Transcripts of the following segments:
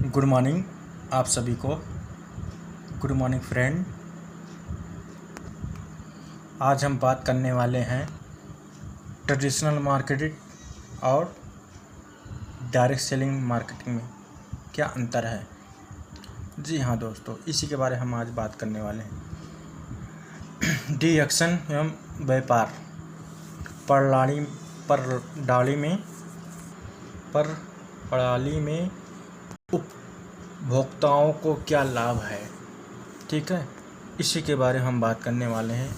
Good morning आप सभी को। Good morning friend. आज हम बात करने वाले हैं ट्रेडिशनल मार्केटिंग और डायरेक्ट सेलिंग मार्केटिंग में क्या अंतर है। जी हाँ दोस्तों, इसी के बारे में हम आज बात करने वाले हैं। डिएक्शन एवं व्यापार प्रणाली में उपभोक्ताओं को क्या लाभ है, ठीक है, इसी के बारे में हम बात करने वाले हैं।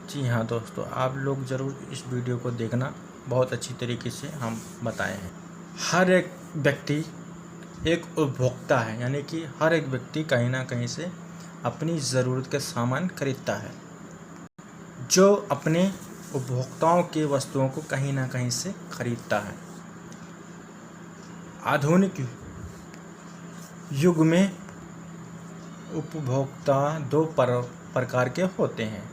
जी हाँ दोस्तों, आप लोग ज़रूर इस वीडियो को देखना, बहुत अच्छी तरीके से हम बताए हैं। हर एक व्यक्ति एक उपभोक्ता है, यानी कि हर एक व्यक्ति कहीं ना कहीं से अपनी ज़रूरत के सामान खरीदता है, जो अपने उपभोक्ताओं की वस्तुओं को कहीं ना कहीं से खरीदता है। आधुनिक युग में उपभोक्ता दो प्रकार के होते हैं।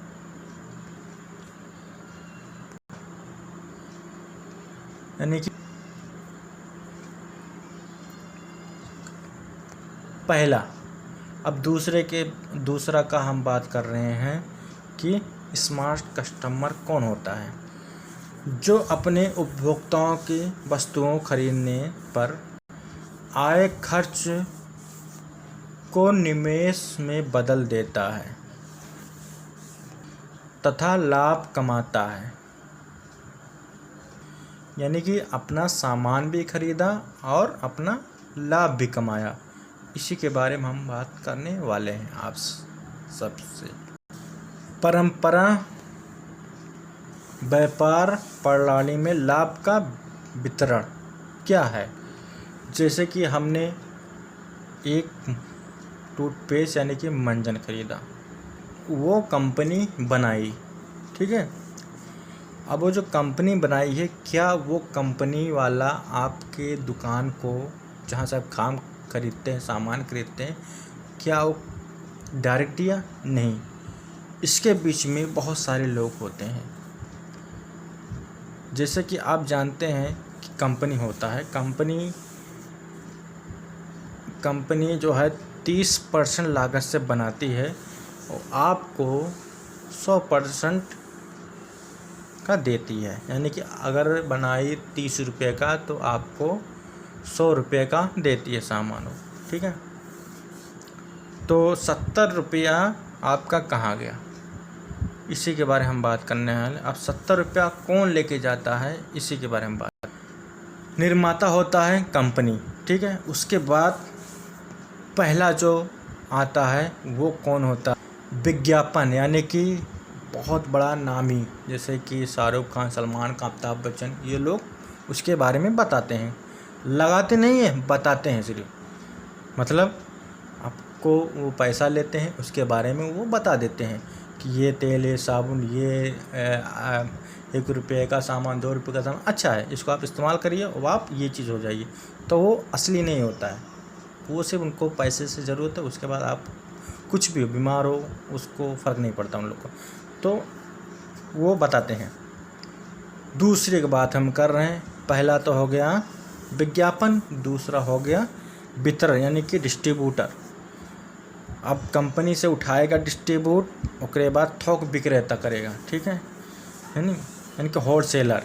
यानी कि पहला, अब दूसरा का हम बात कर रहे हैं कि स्मार्ट कस्टमर कौन होता है, जो अपने उपभोक्ताओं की वस्तुओं खरीदने पर आय खर्च को निवेश में बदल देता है तथा लाभ कमाता है। यानी कि अपना सामान भी खरीदा और अपना लाभ भी कमाया। इसी के बारे में हम बात करने वाले हैं आप सबसे। परंपरा व्यापार प्रणाली में लाभ का वितरण क्या है। जैसे कि हमने एक टूथपेस्ट यानी कि मंजन खरीदा, वो कंपनी बनाई, ठीक है। अब वो जो कंपनी बनाई है, क्या वो कंपनी वाला आपके दुकान को, जहाँ से आप काम खरीदते हैं, सामान खरीदते हैं, क्या वो डायरेक्ट दिया? नहीं। इसके बीच में बहुत सारे लोग होते हैं। जैसे कि आप जानते हैं कि कंपनी होता है, कंपनी जो है 30% लागत से बनाती है और आपको 100% का देती है। यानी कि अगर बनाई 30 रुपये का तो आपको 100 रुपये का देती है सामान, ठीक है। तो 70 रुपया आपका कहाँ गया, इसी के बारे में हम बात करने वाले। अब 70 रुपया कौन लेके जाता है, इसी के बारे में बात। निर्माता होता है कंपनी, ठीक है। उसके बाद पहला जो आता है वो कौन होता है? विज्ञापन, यानी कि बहुत बड़ा नामी, जैसे कि शाहरुख खान, सलमान खान, अमिताभ बच्चन, ये लोग उसके बारे में बताते हैं। लगाते नहीं हैं, बताते हैं सिर्फ। मतलब आपको वो पैसा लेते हैं, उसके बारे में वो बता देते हैं कि ये तेल, ये साबुन, ये 1 रुपये का सामान, 2 रुपये का सामान अच्छा है, इसको आप इस्तेमाल करिए और आप ये चीज़ हो जाइए। तो वो असली नहीं होता है, वो सिर्फ उनको पैसे से ज़रूरत है। उसके बाद आप कुछ भी बीमार हो, उसको फ़र्क नहीं पड़ता उन लोग को, तो वो बताते हैं। दूसरी की बात हम कर रहे हैं। पहला तो हो गया विज्ञापन, दूसरा हो गया वितरण, यानी कि डिस्ट्रीब्यूटर। अब कंपनी से उठाएगा डिस्ट्रीब्यूट, उसके बाद थोक विक्रेता करेगा, ठीक है, यानी कि होलसेलर,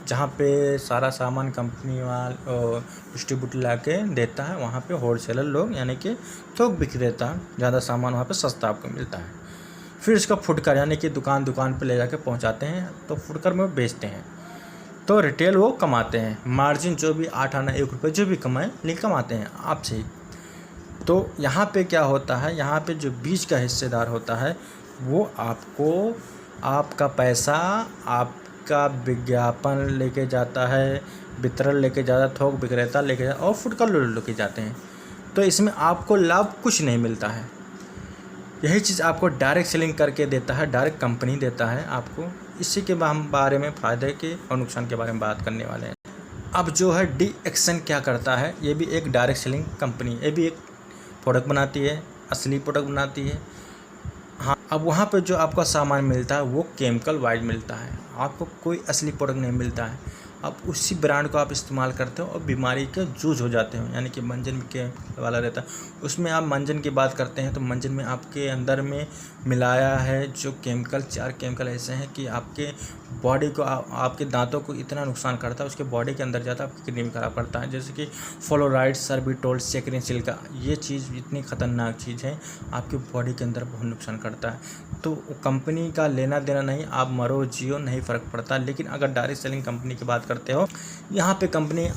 जहाँ पे सारा सामान कंपनी वाला डिस्ट्रीब्यूटर ला के देता है, वहाँ पे होलसेलर लोग, यानी कि थोक विक्रेता, ज़्यादा सामान वहाँ पे सस्ता आपको मिलता है। फिर इसका फुटकर, यानी कि दुकान पे ले जाके पहुँचाते हैं, तो फुटकर में वो बेचते हैं, तो रिटेल वो कमाते हैं। मार्जिन जो भी 8 आना 1 रुपये जो भी कमाए, लेकिन कमाते हैं आपसे ही। तो यहाँ पे क्या होता है, यहाँ पे जो बीच का हिस्सेदार होता है वो आपको, आपका पैसा, आपका विज्ञापन लेके जाता है, वितरण लेके जाता है, थोक विक्रेता लेके जाता है और फुटकर लेके जाते हैं। तो इसमें आपको लाभ कुछ नहीं मिलता है। यही चीज़ आपको डायरेक्ट सेलिंग करके देता है, डायरेक्ट कंपनी देता है आपको। इसी के हम बारे में फ़ायदे के और नुकसान के बारे में बात करने वाले हैं। अब जो है डिएक्शन क्या करता है, ये भी एक डायरेक्ट सेलिंग कंपनी, ये भी एक प्रोडक्ट बनाती है, असली प्रोडक्ट बनाती है। हाँ, अब वहाँ पे जो आपका सामान मिलता है वो केमिकल वाइज मिलता है, आपको कोई असली प्रोडक्ट नहीं मिलता है। आप उसी ब्रांड को आप इस्तेमाल करते हो और बीमारी के जूझ हो जाते हो, यानी कि मंजन के वाला रहता है उसमें आप मंजन की बात करते हैं तो मंजन में आपके अंदर में मिलाया है जो केमिकल, 4 केमिकल ऐसे हैं कि आपके बॉडी को आपके दांतों को इतना नुकसान करता है, उसके बॉडी के अंदर जाता है, आपकी किडनी में खराब करता है। जैसे कि फ्लोराइड, सर्बिटोल, सेक्रिन सिलिका, ये चीज़ इतनी ख़तरनाक चीज़ है, आपकी बॉडी के अंदर बहुत नुकसान करता है। तो कंपनी का लेना देना नहीं, आप मरो जियो नहीं फ़र्क पड़ता। लेकिन अगर डायरेक्ट सेलिंग कंपनी की बात करते हो, यहाँ पे कंपनी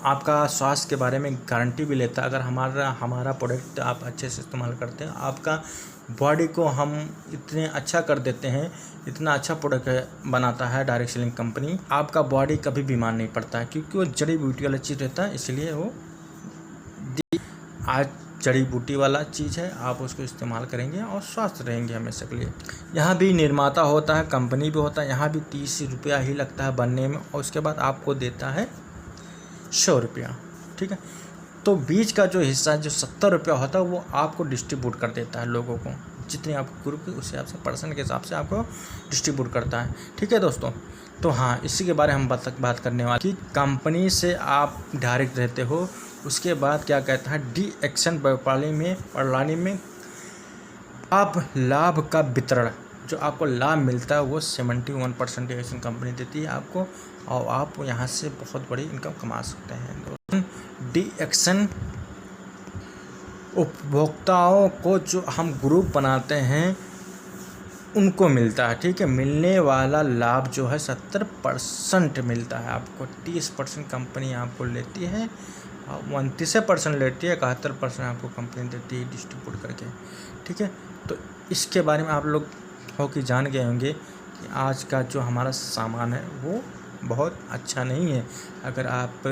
आपका स्वास्थ्य के बारे में गारंटी भी लेता है। अगर हमारा प्रोडक्ट आप अच्छे से इस्तेमाल करते हैं, आपका बॉडी को हम इतने अच्छा कर देते हैं, इतना अच्छा प्रोडक्ट बनाता है डायरेक्ट सेलिंग कंपनी, आपका बॉडी कभी बीमार नहीं पड़ता है, क्योंकि वो जड़ी बूटी वाला चीज़ रहता है, इसलिए वो आज जड़ी बूटी वाला चीज़ है, आप उसको इस्तेमाल करेंगे और स्वस्थ रहेंगे हमेशा के लिए। यहाँ भी निर्माता होता है, कंपनी भी होता है, यहाँ भी 30 रुपया ही लगता है बनने में और उसके बाद आपको देता है 100 रुपया, ठीक है। तो बीच का जो हिस्सा जो 70 रुपया होता है वो आपको डिस्ट्रीब्यूट कर देता है लोगों को, जितने आपको ग्रुप के उस हिसाब से परसेंट के हिसाब से आपको डिस्ट्रीब्यूट करता है, ठीक है दोस्तों। तो हाँ, इसी के बारे में हम बात करने वाले कि कंपनी से आप डायरेक्ट रहते हो, उसके बाद क्या कहता है डी एक्शन प्रणाली में आप लाभ का वितरण, जो आपको लाभ मिलता है वो 71% एक्शन कंपनी देती है आपको, और आप यहाँ से बहुत बड़ी इनकम कमा सकते हैं दोस्तों। डी एक्शन उपभोक्ताओं को जो हम ग्रुप बनाते हैं उनको मिलता है, ठीक है। मिलने वाला लाभ जो है 70% मिलता है आपको, 30% कंपनी आपको लेती है, 29% लेती है, 71% आपको कंपनी देती है डिस्ट्रीब्यूट करके, ठीक है। तो इसके बारे में आप लोग हो कि जान गए होंगे कि आज का जो हमारा सामान है वो बहुत अच्छा नहीं है। अगर आप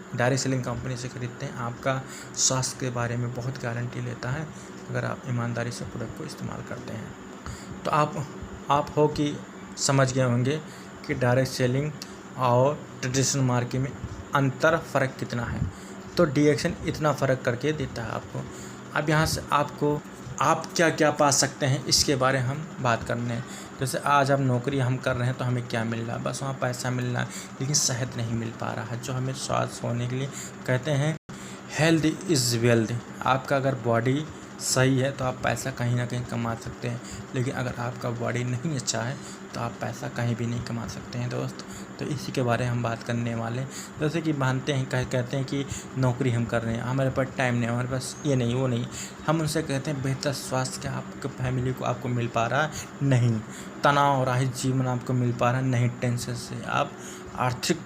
डायरेक्ट सेलिंग कंपनी से ख़रीदते हैं, आपका स्वास्थ्य के बारे में बहुत गारंटी लेता है अगर आप ईमानदारी से प्रोडक्ट को इस्तेमाल करते हैं। तो आप हो कि समझ गए होंगे कि डायरेक्ट सेलिंग और ट्रेडिशनल मार्केट में फ़र्क कितना है। तो डी एक्शन इतना फ़र्क करके देता है आपको। अब यहाँ से आप क्या क्या पा सकते हैं इसके बारे में हम बात करने हैं। जैसे आज हम नौकरी हम कर रहे हैं तो हमें क्या मिल रहा है, बस वहाँ पैसा मिल रहा है, लेकिन सेहत नहीं मिल पा रहा है, जो हमें स्वस्थ होने के लिए कहते हैं हेल्थ इज़ वेल्थ। आपका अगर बॉडी सही है तो आप पैसा कहीं ना कहीं कमा सकते हैं, लेकिन अगर आपका बॉडी नहीं अच्छा है तो आप पैसा कहीं भी नहीं कमा सकते हैं दोस्त। तो इसी के बारे में हम बात करने वाले हैं। जैसे कि मानते हैं कहते हैं कि नौकरी हम कर रहे हैं, हमारे पास टाइम नहीं, हमारे पास ये नहीं वो नहीं, हम उनसे कहते हैं बेहतर स्वास्थ्य क्या आपके फैमिली को आपको मिल पा रहा है नहीं, तनाव रहित जीवन आपको मिल पा रहा है नहीं, टेंशन से आप आर्थिक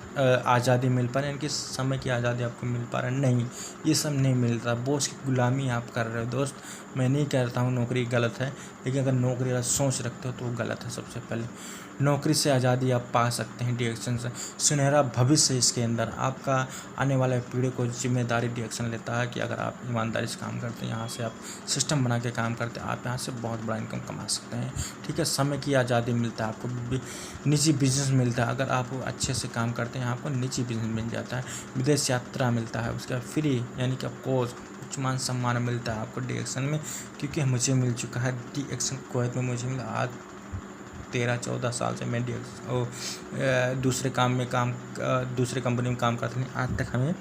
आज़ादी मिल पा रही है, इनकी समय की आज़ादी आपको मिल पा रहा है नहीं, ये सब नहीं मिल रहा, बोझ की गुलामी आप कर रहे हो दोस्त। मैं नहीं कहता हूँ नौकरी गलत है, लेकिन अगर नौकरी का सोच रखते हो तो वो गलत है। सबसे पहले नौकरी से आज़ादी आप पा सकते हैं डिएक्शन से, सुनहरा भविष्य इसके अंदर, आपका आने वाले पीढ़ी को जिम्मेदारी डिएक्शन लेता है कि अगर आप ईमानदारी से काम करते हैं, यहाँ से आप सिस्टम बना के काम करते हैं, आप यहाँ से बहुत बड़ा इनकम कमा सकते हैं, ठीक है। समय की आज़ादी मिलता है आपको, निजी बिजनेस मिलता है, अगर आप अच्छे से काम करते हैं आपको निजी बिजनेस मिल जाता है, विदेश यात्रा मिलता है, उसका फ्री यानी कि कोर्स उच्च मान सम्मान मिलता है आपको डिएक्शन में, क्योंकि मुझे मिल चुका है डिएक्शन कुवैत में, मुझे मिला आज 13-14 साल से मैं दूसरे कंपनी में काम करते हैं, आज तक हमें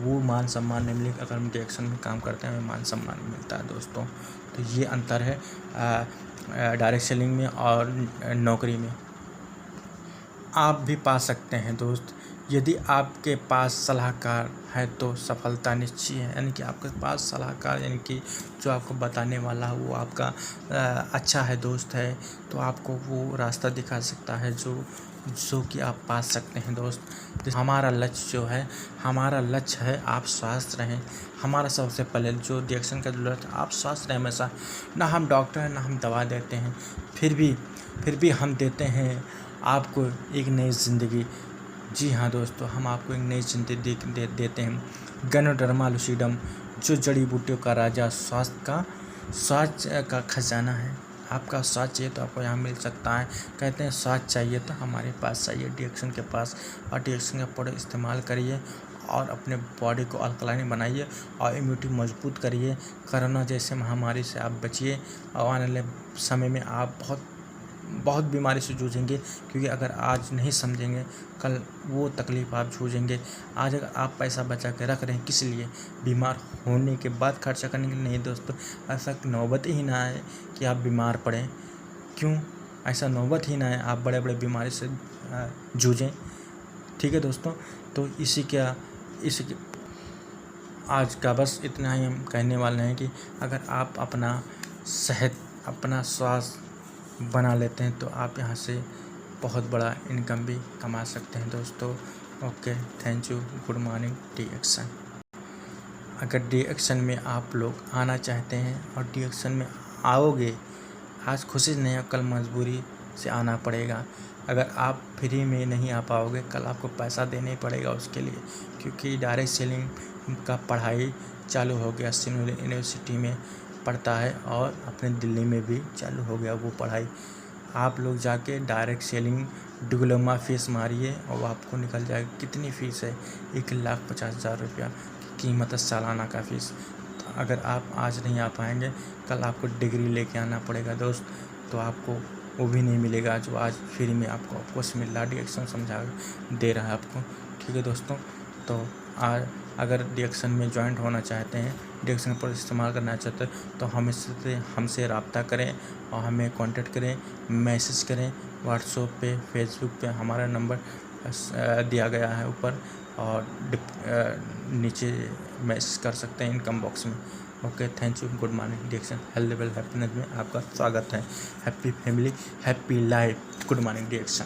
वो मान सम्मान नहीं मिले। अगर हम डिएक्शन में काम करते हैं हमें मान सम्मान मिलता है दोस्तों। तो ये अंतर है डायरेक्ट सेलिंग में और नौकरी में। आप भी पा सकते हैं दोस्त, यदि आपके पास सलाहकार है तो सफलता निश्चित है, यानी कि आपके पास सलाहकार यानी कि जो आपको बताने वाला है वो आपका अच्छा है दोस्त है, तो आपको वो रास्ता दिखा सकता है जो कि आप पा सकते हैं दोस्त। हमारा लक्ष्य है आप स्वस्थ रहें। हमारा सबसे पहले जो डिएक्शन का ज़रूरत है आप स्वस्थ रहें हमेशा। ना हम डॉक्टर हैं ना हम दवा देते हैं, फिर भी हम देते हैं आपको एक नई ज़िंदगी। जी हाँ दोस्तों, हम आपको एक नई ज़िंदगी देते हैं। गैनोडर्मा लूसिडम जो जड़ी बूटियों का राजा, स्वास्थ्य का खजाना है। आपका स्वास्थ्य चाहिए तो आपको यहाँ मिल सकता है। कहते हैं स्वास्थ्य चाहिए तो हमारे पास चाहिए डिएक्शन के पास, और डिएक्शन का प्रोडक्ट इस्तेमाल करिए और अपने बॉडी को अल्कलाइन बनाइए और इम्यूनिटी मजबूत करिए। कोरोना जैसे महामारी से आप बचिए और आने वाले समय में आप बहुत बहुत बीमारी से जूझेंगे, क्योंकि अगर आज नहीं समझेंगे कल वो तकलीफ़ आप जूझेंगे। आज अगर आप पैसा बचा के रख रहे हैं किस लिए, बीमार होने के बाद खर्चा करने के लिए नहीं दोस्तों। ऐसा नौबत ही ना आए कि आप बीमार पड़ें, क्यों ऐसा नौबत ही ना आए आप बड़े बड़े बीमारी से जूझें। ठीक है दोस्तों, तो इसी के आज का बस इतना ही हम कहने वाले हैं कि अगर आप अपना स्वास्थ्य बना लेते हैं तो आप यहाँ से बहुत बड़ा इनकम भी कमा सकते हैं दोस्तों। Okay, thank you, good morning D action. अगर डी एक्शन में आप लोग आना चाहते हैं और डी एक्शन में आओगे, आज खुशी नहीं कल मजबूरी से आना पड़ेगा। अगर आप फ्री में नहीं आ पाओगे कल आपको पैसा देना ही पड़ेगा उसके लिए, क्योंकि डायरेक्ट सेलिंग का पढ़ाई चालू हो गया। सिंध यूनिवर्सिटी में पढ़ता है और अपने दिल्ली में भी चालू हो गया वो पढ़ाई। आप लोग जाके डायरेक्ट सेलिंग डिप्लोमा फीस मारिए और वो आपको निकल जाएगा। कितनी फ़ीस है? 1,50,000 रुपया कीमत है सालाना का फ़ीस। तो अगर आप आज नहीं आ पाएंगे कल आपको डिग्री लेके आना पड़ेगा दोस्त, तो आपको वो भी नहीं मिलेगा जो आज फ्री में आपको कोर्स मिल रहा, डी एक्शन समझा दे रहा है आपको। ठीक है दोस्तों, तो अगर डी एक्शन में ज्वाइंट होना चाहते हैं, डी एक्शन पर इस्तेमाल करना चाहते हैं तो हमसे रब्ता करें और हमें कांटेक्ट करें, मैसेज करें व्हाट्सएप पे, फेसबुक पे। हमारा नंबर दिया गया है ऊपर और नीचे मैसेज कर सकते हैं इनकम बॉक्स में। Okay, thank you, good morning D action. Health level happiness में आपका स्वागत है। Happy family happy life. Good morning D action.